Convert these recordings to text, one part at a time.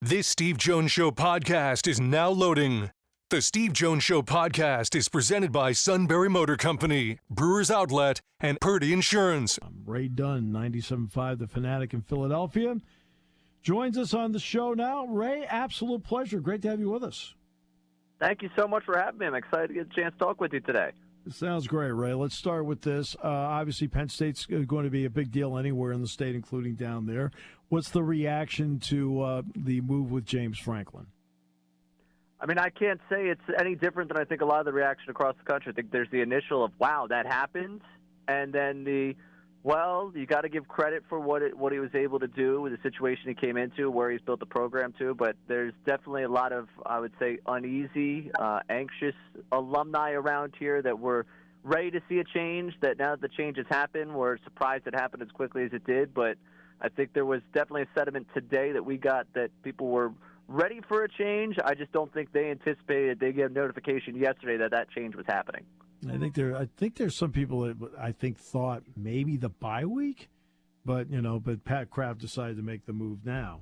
This Steve Jones Show podcast is now loading. The Steve Jones Show podcast is presented by Sunbury Motor Company, Brewers Outlet, and Purdy Insurance. I'm Ray Dunne, 97.5 The Phanatic in Philadelphia. Joins us on the show now. Ray, absolute pleasure. Great to have you with us. Thank you so much for having me. I'm excited to get a chance to talk with you today. Sounds great, Ray. Let's start with this. Obviously, Penn State's going to be a big deal anywhere in the state, including down there. What's the reaction to the move with James Franklin? I mean, I can't say it's any different than I think a lot of the reaction across the country. I think there's the initial of, wow, that happened, and then the, well, you got to give credit for what he was able to do with the situation he came into, where he's built the program to, but there's definitely a lot of, I would say, uneasy, anxious alumni around here that were ready to see a change, that now that the change has happened, we're surprised it happened as quickly as it did, but I think there was definitely a sentiment today that we got that people were ready for a change. I just don't think they anticipated. They gave notification yesterday that change was happening. I think there's some people that I think thought maybe the bye week, but Pat Kraft decided to make the move now.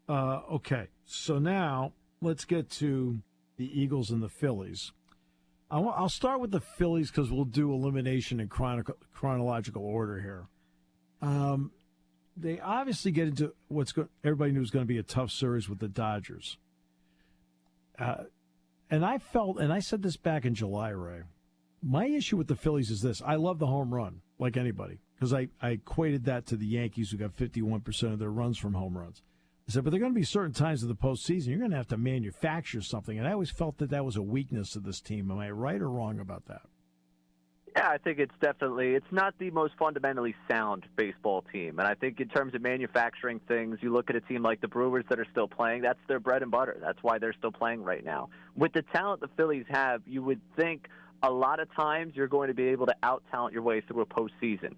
Okay, so now let's get to the Eagles and the Phillies. I'll start with the Phillies because we'll do elimination in chronological order here. They obviously get into everybody knew was going to be a tough series with the Dodgers. And I felt, and I said this back in July, Ray, my issue with the Phillies is this. I love the home run, like anybody, because I equated that to the Yankees, who got 51% of their runs from home runs. I said, but there are going to be certain times in the postseason you're going to have to manufacture something, and I always felt that was a weakness of this team. Am I right or wrong about that? Yeah, I think it's not the most fundamentally sound baseball team. And I think in terms of manufacturing things, you look at a team like the Brewers that are still playing, that's their bread and butter. That's why they're still playing right now. With the talent the Phillies have, you would think a lot of times you're going to be able to out-talent your way through a postseason.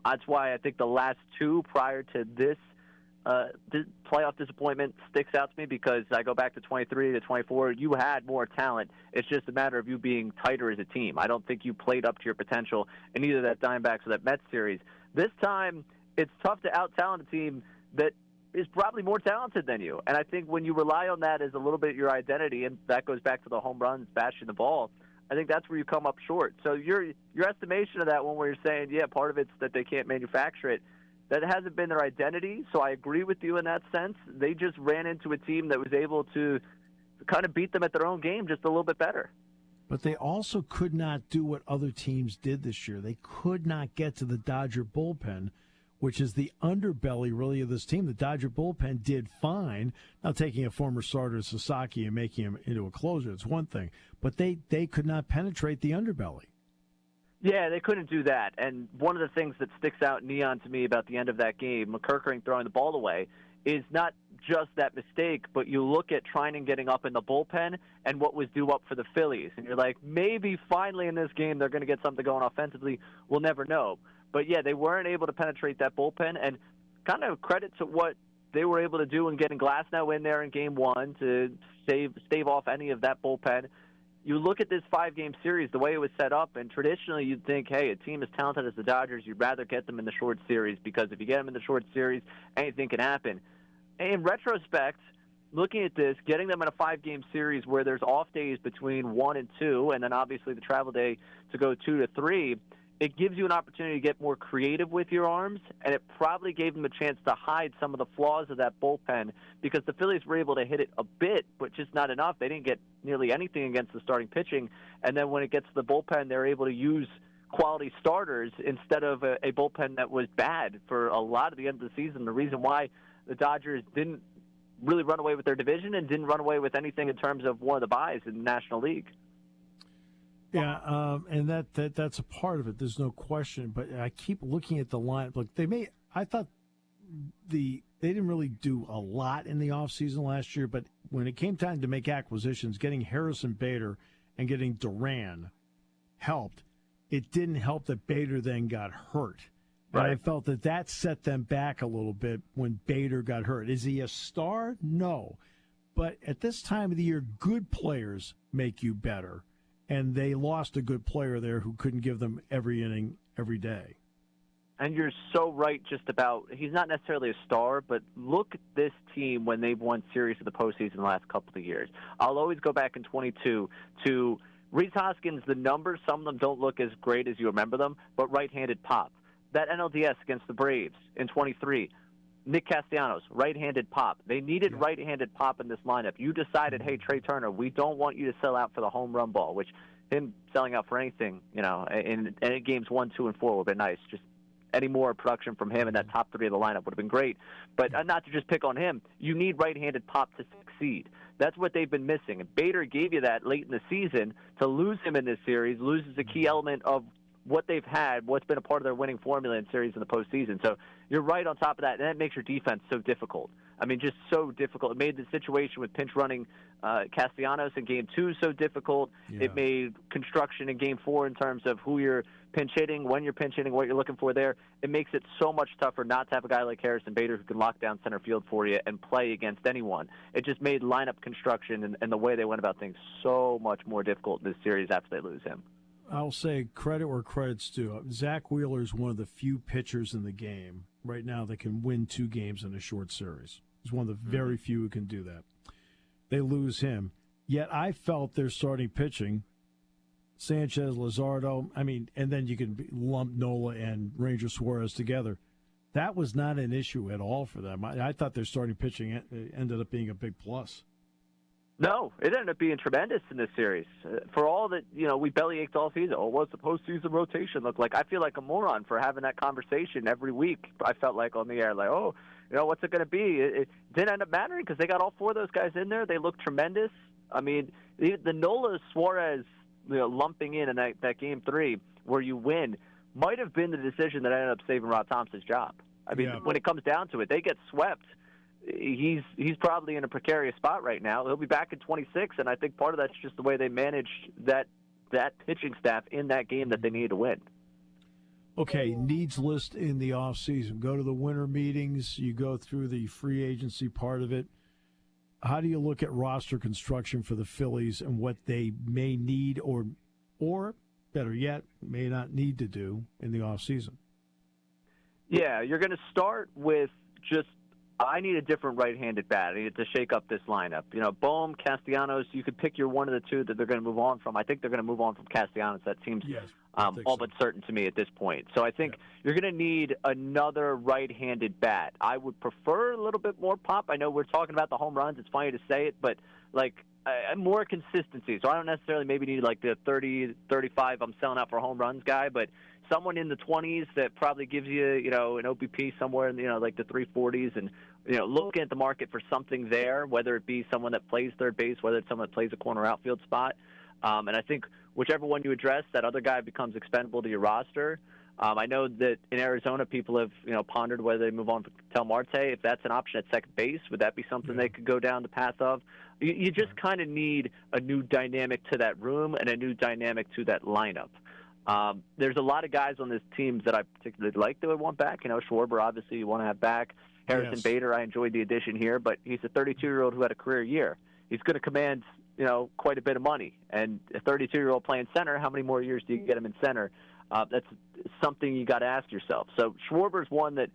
That's why I think the last two prior to this playoff disappointment sticks out to me, because I go back to 23 to 24. You had more talent. It's just a matter of you being tighter as a team. I don't think you played up to your potential in either that Diamondbacks or that Mets series. This time, it's tough to out-talent a team that is probably more talented than you. And I think when you rely on that as a little bit your identity, and that goes back to the home runs, bashing the ball, I think that's where you come up short. So your estimation of that one, where you're saying, yeah, part of it's that they can't manufacture it, that hasn't been their identity, so I agree with you in that sense. They just ran into a team that was able to kind of beat them at their own game just a little bit better. But they also could not do what other teams did this year. They could not get to the Dodger bullpen, which is the underbelly, really, of this team. The Dodger bullpen did fine. Now, taking a former starter, Sasaki, and making him into a closer, it's one thing. But they could not penetrate the underbelly. Yeah, they couldn't do that. And one of the things that sticks out neon to me about the end of that game, McCurkering throwing the ball away, is not just that mistake, but you look at Trinan getting up in the bullpen and what was due up for the Phillies. And you're like, maybe finally in this game they're going to get something going offensively. We'll never know. But, yeah, they weren't able to penetrate that bullpen. And kind of credit to what they were able to do in getting Glasnow in there in Game 1 to stave off any of that bullpen. You look at this 5-game series, the way it was set up, and traditionally you'd think, hey, a team as talented as the Dodgers, you'd rather get them in the short series, because if you get them in the short series, anything can happen. In retrospect, looking at this, getting them in a 5-game series where there's off days between 1 and 2, and then obviously the travel day to go 2 to 3, it gives you an opportunity to get more creative with your arms, and it probably gave them a chance to hide some of the flaws of that bullpen, because the Phillies were able to hit it a bit, but just not enough. They didn't get nearly anything against the starting pitching, and then when it gets to the bullpen, they're able to use quality starters instead of a bullpen that was bad for a lot of the end of the season. The reason why the Dodgers didn't really run away with their division and didn't run away with anything in terms of one of the buys in the National League. Yeah, and that's a part of it. There's no question. But I keep looking at the line. Look, I thought they didn't really do a lot in the offseason last year. But when it came time to make acquisitions, getting Harrison Bader and getting Duran helped. It didn't help that Bader then got hurt. Right. And I felt that set them back a little bit when Bader got hurt. Is he a star? No. But at this time of the year, good players make you better. And they lost a good player there who couldn't give them every inning, every day. And you're so right just about he's not necessarily a star, but look at this team when they've won series of the postseason the last couple of years. I'll always go back in 22 to Rhys Hoskins. The numbers, some of them don't look as great as you remember them, but right-handed pop. That NLDS against the Braves in 23, Nick Castellanos, right-handed pop. They needed right-handed pop in this lineup. You decided, hey, Trey Turner, we don't want you to sell out for the home run ball, which him selling out for anything, in games 1, 2, and 4 would have been nice. Just any more production from him in that top 3 of the lineup would have been great. But not to just pick on him, you need right-handed pop to succeed. That's what they've been missing. And Bader gave you that late in the season. To lose him in this series loses a key element of what they've had, what's been a part of their winning formula in series in the postseason. So you're right on top of that, and that makes your defense so difficult. I mean, just so difficult. It made the situation with pinch running Castellanos in Game 2 so difficult. Yeah. It made construction in Game 4 in terms of who you're pinch hitting, when you're pinch hitting, what you're looking for there. It makes it so much tougher not to have a guy like Harrison Bader who can lock down center field for you and play against anyone. It just made lineup construction and the way they went about things so much more difficult in this series after they lose him. I'll say credit where credit's due. Zach Wheeler is one of the few pitchers in the game right now that can win 2 games in a short series. He's one of the very few who can do that. They lose him. Yet I felt their starting pitching, Sanchez, Luzardo, and then you can lump Nola and Ranger Suarez together. That was not an issue at all for them. I thought their starting pitching ended up being a big plus. No, it ended up being tremendous in this series. For all that, we bellyached all season. Oh, what's the postseason rotation look like? I feel like a moron for having that conversation every week. I felt like on the air, like, what's it going to be? It didn't end up mattering because they got all 4 of those guys in there. They looked tremendous. I mean, the Nola Suarez lumping in that Game 3 where you win might have been the decision that ended up saving Rob Thompson's job. I mean, when it comes down to it, they get swept. He's probably in a precarious spot right now. He'll be back in 26, and I think part of that's just the way they managed that pitching staff in that game that they needed to win. Okay, needs list in the offseason. Go to the winter meetings. You go through the free agency part of it. How do you look at roster construction for the Phillies and what they may need or better yet, may not need to do in the offseason? Yeah, you're going to start with just I need a different right-handed bat. I need to shake up this lineup. Bohm, Castellanos, you could pick your one of the two that they're going to move on from. I think they're going to move on from Castellanos. That seems all but certain to me at this point. So I think you're going to need another right-handed bat. I would prefer a little bit more pop. I know we're talking about the home runs. It's funny to say it, but more consistency. So I don't necessarily maybe need like the 30, 35 I'm selling out for home runs guy, but someone in the 20s that probably gives you, an OBP somewhere in, like the 340s and, looking at the market for something there, whether it be someone that plays third base, whether it's someone that plays a corner outfield spot. And I think whichever one you address, that other guy becomes expendable to your roster. I know that in Arizona, people have, pondered whether they move on from Tel Marte. If that's an option at second base, would that be something they could go down the path of? You just kind of need a new dynamic to that room and a new dynamic to that lineup. There's a lot of guys on this team that I particularly like that I want back. Schwarber, obviously, you want to have back. Harrison Bader, I enjoyed the addition here, but he's a 32-year-old who had a career year. He's going to command, quite a bit of money. And a 32-year-old playing center, how many more years do you get him in center? That's something you got to ask yourself. So Schwarber's one that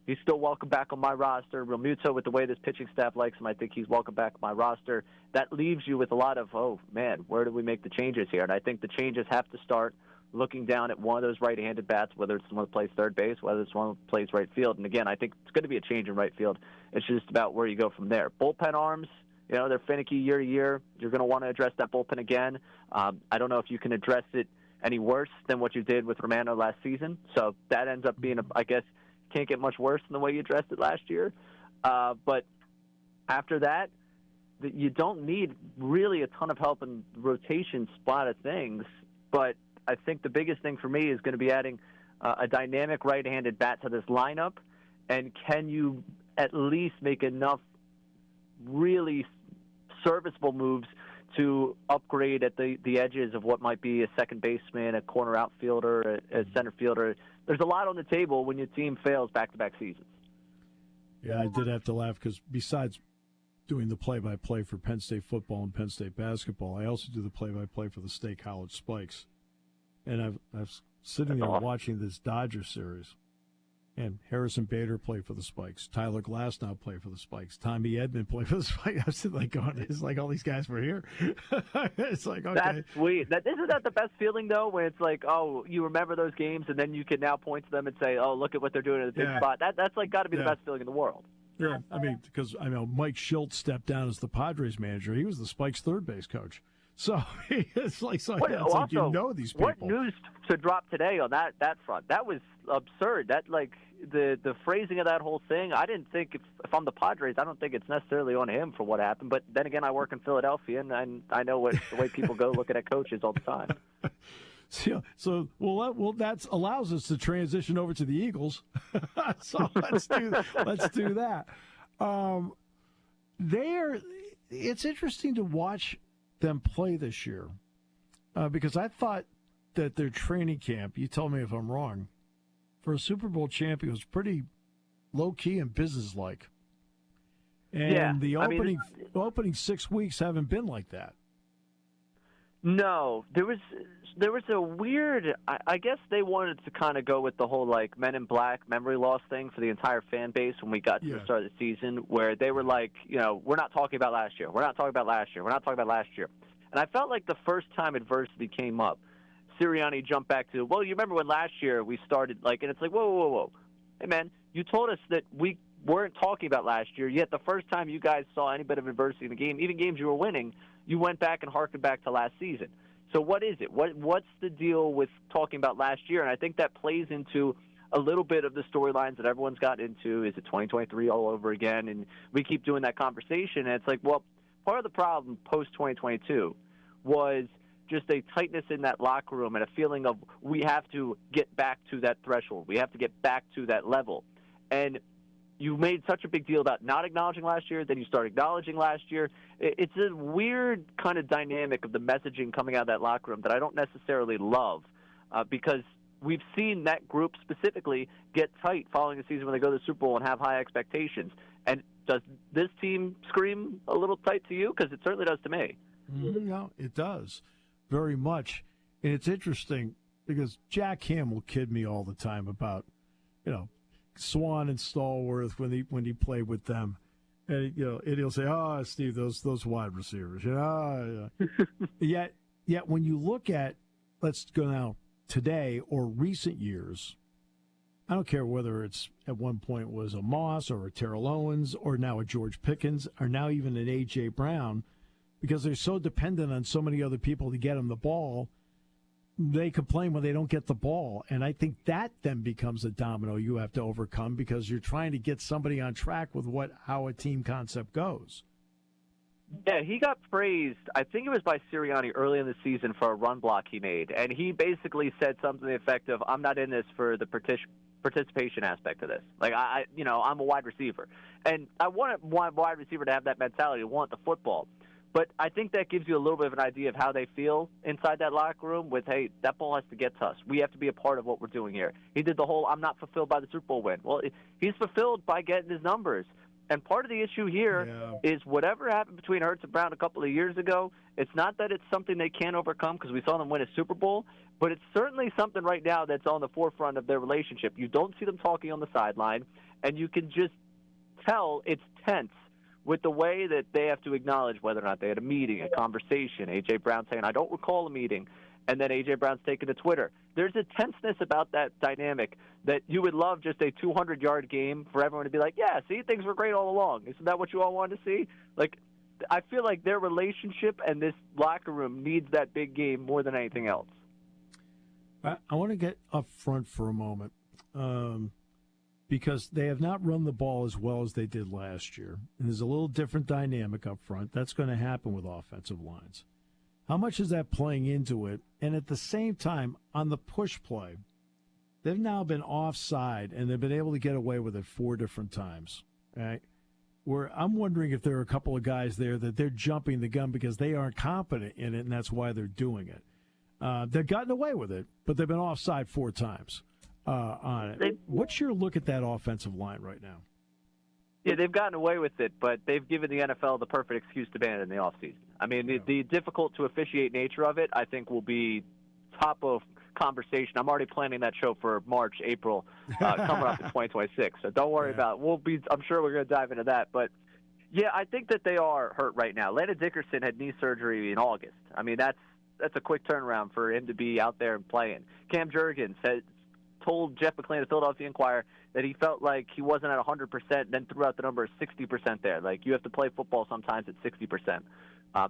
he's still welcome back on my roster. Realmuto, with the way this pitching staff likes him, I think he's welcome back on my roster. That leaves you with a lot of, where do we make the changes here? And I think the changes have to start looking down at one of those right-handed bats, whether it's one that plays third base, whether it's one that plays right field. And, again, I think it's going to be a change in right field. It's just about where you go from there. Bullpen arms, they're finicky year to year. You're going to want to address that bullpen again. I don't know if you can address it any worse than what you did with Romano last season. So that ends up being, I guess, can't get much worse than the way you addressed it last year. But after that, you don't need really a ton of help in the rotation spot of things. But I think the biggest thing for me is going to be adding a dynamic right-handed bat to this lineup. And can you at least make enough really serviceable moves to upgrade at the edges of what might be a second baseman, a corner outfielder, a center fielder? There's a lot on the table when your team fails back-to-back seasons. Yeah, I did have to laugh because besides doing the play-by-play for Penn State football and Penn State basketball, I also do the play-by-play for the State College Spikes. And I was sitting there watching this Dodger series, And Harrison Bader played for the Spikes. Tyler Glasnow played for the Spikes. Tommy Edman played for the Spikes. I was going, it's like all these guys were here. It's like, okay. That's sweet. Isn't that the best feeling, though, when it's like, oh, you remember those games, and then you can now point to them and say, oh, look at what they're doing in the big spot. That's like got to be the best feeling in the world. Yeah, I mean, because I know Mike Schultz stepped down as the Padres manager. He was the Spikes third base coach. So it's like, like you know these people. What news to drop today on that front? That was absurd. That the phrasing of that whole thing. I didn't think if I'm the Padres, I don't think it's necessarily on him for what happened. But then again, I work in Philadelphia, and I know the way people go looking at coaches all the time. So that allows us to transition over to the Eagles. So let's do that. It's interesting to watch them play this year because I thought that their training camp, you tell me if I'm wrong, for a Super Bowl champion was pretty low-key and business-like. And the opening 6 weeks haven't been like that. No, there was a weird. I guess they wanted to kind of go with the whole Men in Black memory loss thing for the entire fan base when we got to the start of the season, where they were like, we're not talking about last year. We're not talking about last year. We're not talking about last year. And I felt like the first time adversity came up, Sirianni jumped back to, well, you remember when last year we started and it's like, whoa. Hey, man, you told us that we weren't talking about last year, yet the first time you guys saw any bit of adversity in the game, even games you were winning, you went back and harkened back to last season. So what is it? What's the deal with talking about last year? And I think that plays into a little bit of the storylines that everyone's got into. Is it 2023 all over again? And we keep doing that conversation. And it's like, well, part of the problem post-2022 was just a tightness in that locker room and a feeling of we have to get back to that threshold. We have to get back to that level. And you made such a big deal about not acknowledging last year, then you start acknowledging last year. It's a weird kind of dynamic of the messaging coming out of that locker room that I don't necessarily love because we've seen that group specifically get tight following the season when they go to the Super Bowl and have high expectations. And does this team scream a little tight to you? Because it certainly does to me. No, it does very much. And it's interesting because Jack Ham will kid me all the time about, Swan and Stallworth when he played with them, and he'll say, "Oh, Steve, those wide receivers." Yet when you look at, let's go now today or recent years, I don't care whether it's at one point was a Moss or a Terrell Owens or now a George Pickens or now even an A.J. Brown, because they're so dependent on so many other people to get them the ball. They complain when they don't get the ball, and I think that then becomes a domino you have to overcome because you're trying to get somebody on track with how a team concept goes. Yeah, he got praised, I think it was by Sirianni early in the season for a run block he made, and he basically said something to the effect of, I'm not in this for the participation aspect of this. I'm a wide receiver, and I want a wide receiver to have that mentality, to want the football. But I think that gives you a little bit of an idea of how they feel inside that locker room with, hey, that ball has to get to us. We have to be a part of what we're doing here. He did the whole, I'm not fulfilled by the Super Bowl win. Well, he's fulfilled by getting his numbers. And part of the issue here is whatever happened between Hurts and Brown a couple of years ago, it's not that it's something they can't overcome because we saw them win a Super Bowl, but it's certainly something right now that's on the forefront of their relationship. You don't see them talking on the sideline, and you can just tell it's tense with the way that they have to acknowledge whether or not they had a meeting, a conversation. A.J. Brown saying, I don't recall a meeting, and then A.J. Brown's taken to Twitter. There's a tenseness about that dynamic that you would love just a 200-yard game for everyone to be like, yeah, see, things were great all along. Isn't that what you all wanted to see? I feel like their relationship and this locker room needs that big game more than anything else. I want to get up front for a moment. Because they have not run the ball as well as they did last year. And there's a little different dynamic up front. That's going to happen with offensive lines. How much is that playing into it? And at the same time, on the push play, they've now been offside, and they've been able to get away with it 4 different times. Right? Where I'm wondering if there are a couple of guys there that they're jumping the gun because they aren't competent in it, and that's why they're doing it. They've gotten away with it, but they've been offside 4 times. On it. What's your look at that offensive line right now? Yeah, they've gotten away with it, but they've given the NFL the perfect excuse to ban it in the offseason. I mean, the difficult to officiate nature of it, I think, will be top of conversation. I'm already planning that show for March, April, coming up in 2026. So don't worry about it. I'm sure we're going to dive into that. But, yeah, I think that they are hurt right now. Landon Dickerson had knee surgery in August. I mean, that's a quick turnaround for him to be out there and playing. Cam Jurgens had told Jeff McClain of the Philadelphia Inquirer that he felt like he wasn't at 100%, then threw out the number of 60% there. Like, you have to play football sometimes at 60%.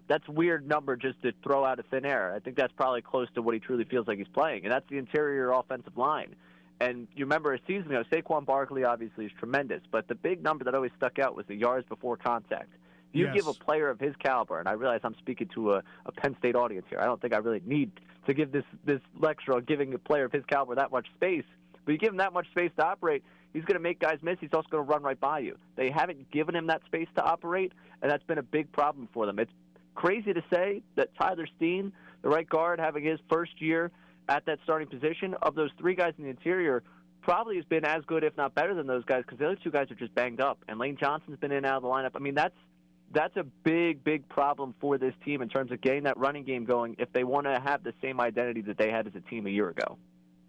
That's a weird number just to throw out of thin air. I think that's probably close to what he truly feels like he's playing, and that's the interior offensive line. And you remember a season ago, Saquon Barkley obviously is tremendous, but the big number that always stuck out was the yards before contact. If you give a player of his caliber, and I realize I'm speaking to a Penn State audience here. I don't think I really need to give this lecture on giving a player of his caliber that much space. But you give him that much space to operate, he's going to make guys miss. He's also going to run right by you. They haven't given him that space to operate, and that's been a big problem for them. It's crazy to say that Tyler Steen, the right guard, having his first year at that starting position, of those three guys in the interior, probably has been as good, if not better, than those guys because the other two guys are just banged up. And Lane Johnson's been in and out of the lineup. I mean, that's a big, big problem for this team in terms of getting that running game going if they want to have the same identity that they had as a team a year ago.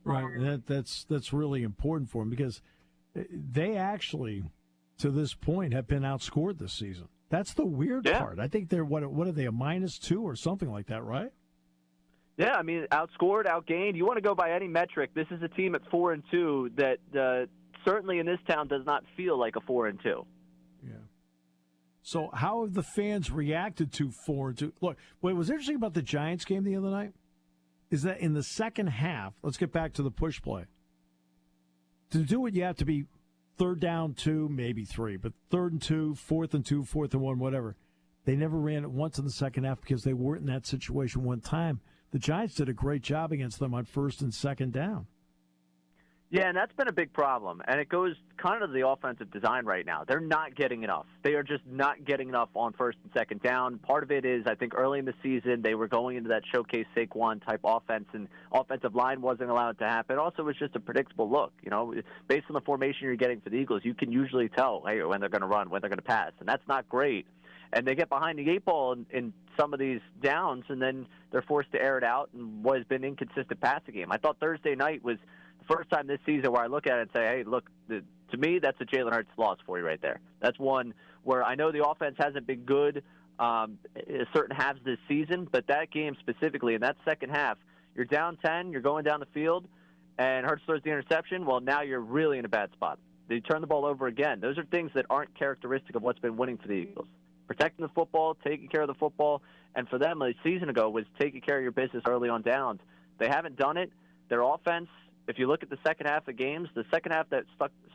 Right. That's really important for them because they actually, to this point, have been outscored this season. That's the weird part. I think they're, what are they, a -2 or something like that, right? Yeah, I mean, outscored, outgained. You want to go by any metric. This is a team at 4-2 that certainly in this town does not feel like a 4-2. Yeah. So how have the fans reacted to 4-2? Look, what was interesting about the Giants game the other night is that in the second half, let's get back to the push play. To do it, you have to be 3rd down 2, maybe 3, but 3rd and 2, 4th and 2, 4th and 1, whatever. They never ran it once in the second half because they weren't in that situation one time. The Giants did a great job against them on 1st and 2nd down. Yeah, and that's been a big problem, and it goes kind of to the offensive design right now. They're not getting enough. They are just not getting enough on 1st and 2nd down. Part of it is, I think, early in the season, they were going into that showcase Saquon-type offense, and offensive line wasn't allowed to happen. Also, it was just a predictable look. You know, based on the formation you're getting for the Eagles, you can usually tell when they're going to run, when they're going to pass, and that's not great. And they get behind the 8 ball in some of these downs, and then they're forced to air it out in what has been inconsistent passing game. I thought Thursday night was the first time this season where I look at it and say, hey, look, to me, that's a Jalen Hurts loss for you right there. That's one where I know the offense hasn't been good certain halves this season, but that game specifically, in that second half, you're down 10, you're going down the field, and Hurts throws the interception. Well, now you're really in a bad spot. They turn the ball over again. Those are things that aren't characteristic of what's been winning for the Eagles. Protecting the football, taking care of the football, and for them a season ago was taking care of your business early on downs. They haven't done it. Their offense, if you look at the second half of games, the second half that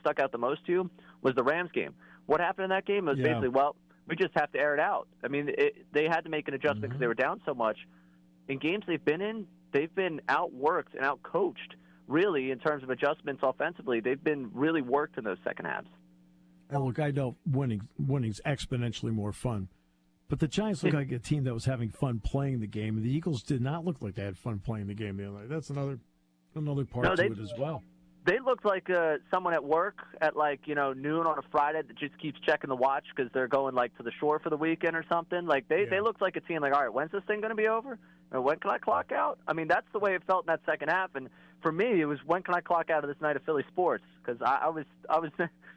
stuck out the most to you was the Rams game. What happened in that game? It was basically, well, we just have to air it out. I mean, they had to make an adjustment because they were down so much. In games they've been outworked and outcoached, really, in terms of adjustments offensively. They've been really worked in those second halves. And look, I know winning's exponentially more fun, but the Giants look like a team that was having fun playing the game, and the Eagles did not look like they had fun playing the game the other night. That's another part to it as well. They looked like someone at work at noon on a Friday that just keeps checking the watch because they're going to the shore for the weekend or something. They looked like a team all right, when's this thing going to be over? Or when can I clock out? I mean, that's the way it felt in that second half. And for me, it was when can I clock out of this night of Philly sports? Because I was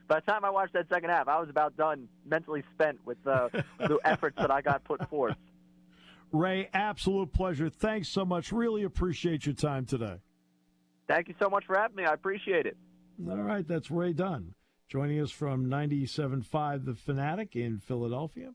by the time I watched that second half, I was about done, mentally spent with the efforts that I got put forth. Ray, absolute pleasure. Thanks so much. Really appreciate your time today. Thank you so much for having me. I appreciate it. All right, that's Ray Dunne, joining us from 97.5 The Phanatic in Philadelphia.